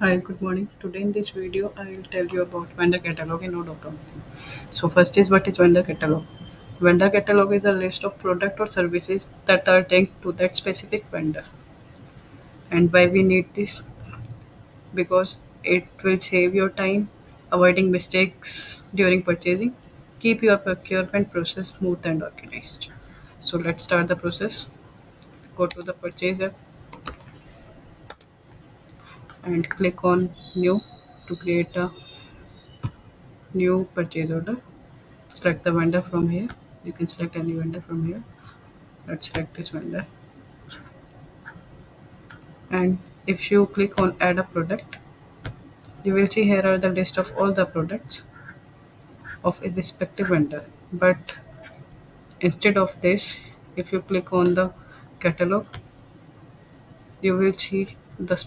Hi, good morning. Today in this video, I will tell you about vendor catalog in Odoo company. So first is what is vendor catalog? Vendor catalog is a list of product or services that are linked to that specific vendor. And why we need this? Because it will save your time, avoiding mistakes during purchasing, keep your procurement process smooth and organized. So let's start the process. Go to the purchase app and click on new to create a new purchase order. Select the vendor from here. You can select any vendor from here. Let's select this vendor. And if you click on add a product, you will see here are the list of all the products of a respective vendor. But instead of this, if you click on the catalog, you will see the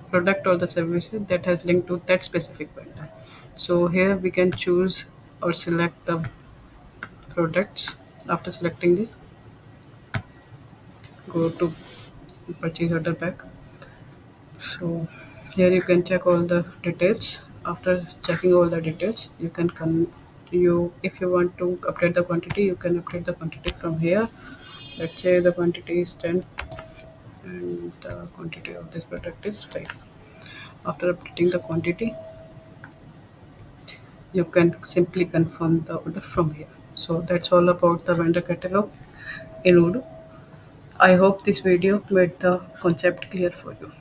product or the services that has linked to that specific vendor. So here we can choose or select the products. After selecting this, go to purchase order back. So here you can check all the details. After checking all the details, you can you if you want to update the quantity, you can update the quantity from here. Let's say the quantity is 10 and the quantity of this product is 5. After updating the quantity, you can simply confirm the order from here. So that's all about the vendor catalog in Odoo. I hope this video made the concept clear for you.